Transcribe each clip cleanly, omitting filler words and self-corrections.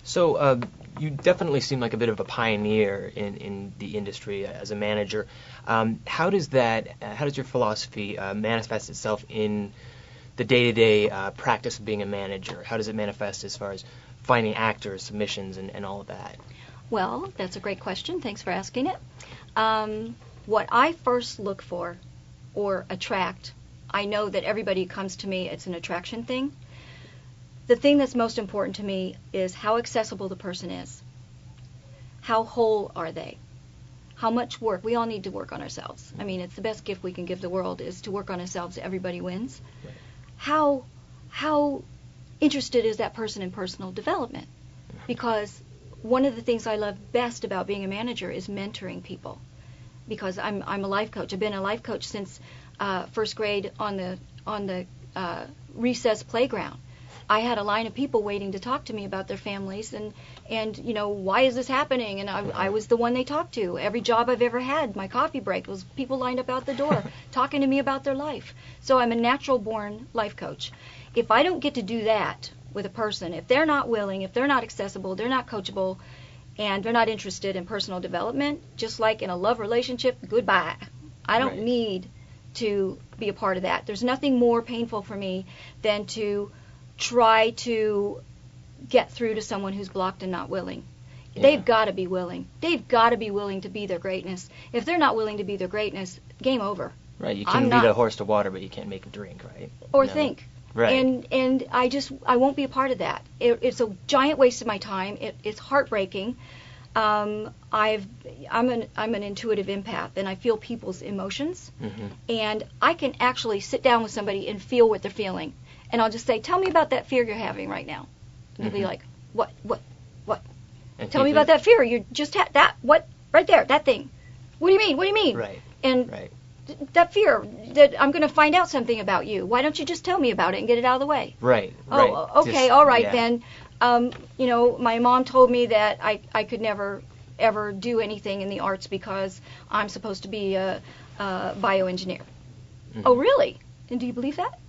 So you definitely seem like a bit of a pioneer in the industry as a manager. How does your philosophy manifest itself in the day-to-day practice of being a manager? How does it manifest as far as finding actors, submissions, and all of that? Well, that's a great question. Thanks for asking it. What I first look for or attract, I know that everybody who comes to me, it's an attraction thing. The thing that's most important to me is how accessible the person is. How whole are they? How much work? We all need to work on ourselves. I mean, it's the best gift we can give the world is to work on ourselves. Everybody wins. Right. How interested is that person in personal development? Because one of the things I love best about being a manager is mentoring people. Because I'm a life coach. I've been a life coach since first grade on the recess playground. I had a line of people waiting to talk to me about their families and why is this happening? And I was the one they talked to. Every job I've ever had, my coffee break was people lined up out the door talking to me about their life. So I'm a natural born life coach. If I don't get to do that with a person, if they're not willing, if they're not accessible, they're not coachable, and they're not interested in personal development, just like in a love relationship, goodbye. I don't need to be a part of that. There's nothing more painful for me than to try to get through to someone who's blocked and not willing. Yeah. They've got to be willing. They've got to be willing to be their greatness. If they're not willing to be their greatness, game over. Right. You can lead a horse to water, but you can't make him drink, right? Or think. Right. And I won't be a part of that. It's a giant waste of my time. It's heartbreaking. I'm an intuitive empath, and I feel people's emotions. Mm-hmm. And I can actually sit down with somebody and feel what they're feeling. And I'll just say, tell me about that fear you're having right now. And they'll be like, what? And tell me about that fear. You just had that, what? Right there, that thing. What do you mean? Right. And that fear, that I'm going to find out something about you. Why don't you just tell me about it and get it out of the way? Right. Oh, okay, all right then. My mom told me that I could never, ever do anything in the arts because I'm supposed to be a bioengineer. Mm-hmm. Oh, really? And do you believe that?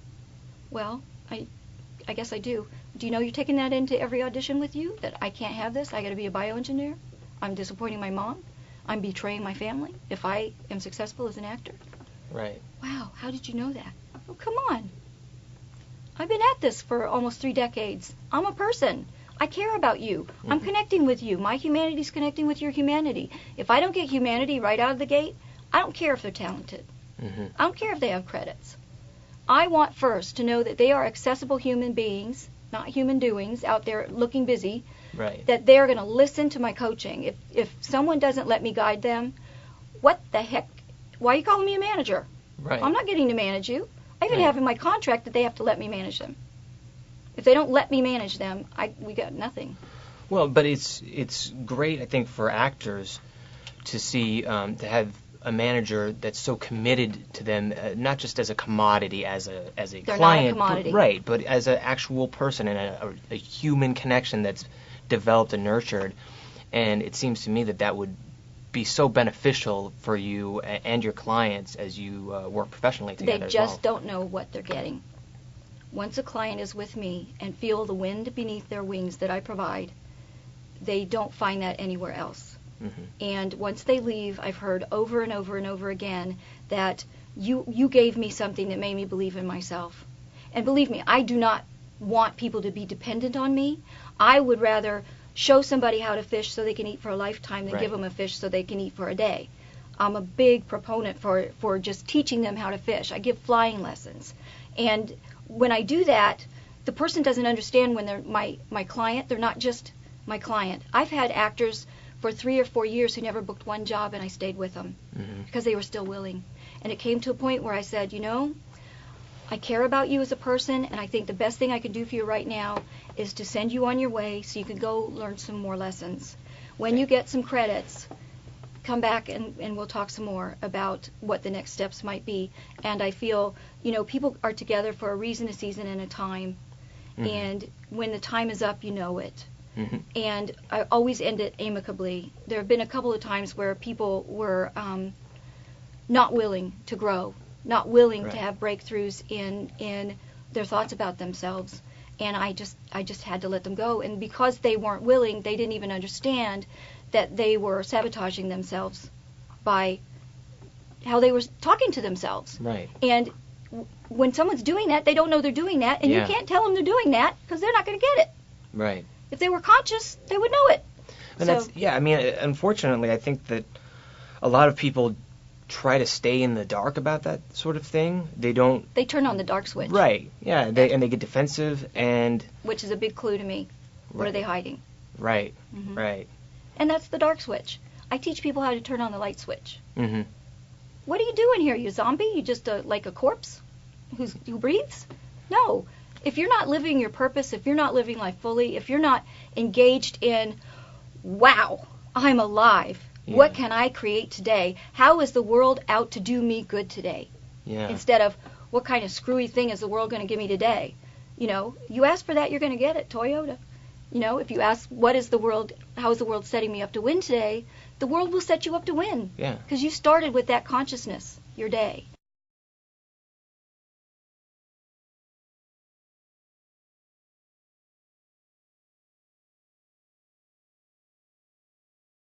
Well, I guess I do. Do you know you're taking that into every audition with you? That I can't have this? I got to be a bioengineer? I'm disappointing my mom? I'm betraying my family if I am successful as an actor? Right. Wow, how did you know that? Oh, come on. I've been at this for almost 3 decades. I'm a person. I care about you. Mm-hmm. I'm connecting with you. My humanity's connecting with your humanity. If I don't get humanity right out of the gate, I don't care if they're talented. Mm-hmm. I don't care if they have credits. I want first to know that they are accessible human beings, not human doings, out there looking busy, right. That they're going to listen to my coaching. If someone doesn't let me guide them, what the heck? Why are you calling me a manager? Right. I'm not getting to manage you. I even have in my contract that they have to let me manage them. If they don't let me manage them, we got nothing. Well, but it's great, I think, for actors to see, to have a manager that's so committed to them, not just as a commodity, as a They're client, not a commodity. Right? But as an actual person and a human connection that's developed and nurtured. And it seems to me that would be so beneficial for you and your clients as you work professionally together. They just don't know what they're getting. Once a client is with me and feel the wind beneath their wings that I provide, they don't find that anywhere else. Mm-hmm. And once they leave, I've heard over and over and over again that you gave me something that made me believe in myself. And believe me, I do not want people to be dependent on me. I would rather show somebody how to fish so they can eat for a lifetime than give them a fish so they can eat for a day. I'm a big proponent for just teaching them how to fish. I give flying lessons. And when I do that, the person doesn't understand when they're my client. They're not just my client. I've had actors for 3 or 4 years who never booked one job, and I stayed with them because they were still willing. And it came to a point where I said, I care about you as a person, and I think the best thing I can do for you right now is to send you on your way so you can go learn some more lessons. When you get some credits, come back and we'll talk some more about what the next steps might be. And I feel, people are together for a reason, a season, and a time. Mm-hmm. And when the time is up, you know it. Mm-hmm. And I always end it amicably. There have been a couple of times where people were not willing to grow, not willing to have breakthroughs in their thoughts about themselves. and I just had to let them go. And because they weren't willing, they didn't even understand that they were sabotaging themselves by how they were talking to themselves. Right. And when someone's doing that, they don't know they're doing that, and Yeah. you can't tell them they're doing that because they're not going to get it. Right. If they were conscious, they would know it. And So- that's, yeah, I mean, unfortunately, I think that a lot of people try to stay in the dark about that sort of thing. They don't. They turn on the dark switch. Right. Yeah. They get defensive and. Which is a big clue to me. What Right. are they hiding? Right. Mhm. Right. And that's the dark switch. I teach people how to turn on the light switch. Mhm. What are you doing here? You zombie? You just like a corpse who breathes? No. If you're not living your purpose, if you're not living life fully, if you're not engaged in, wow, I'm alive. Yeah. What can I create today? How is the world out to do me good today? Yeah. Instead of, what kind of screwy thing is the world going to give me today? You ask for that, you're going to get it, Toyota. If you ask, how is the world setting me up to win today? The world will set you up to win. Yeah. Because you started with that consciousness, your day.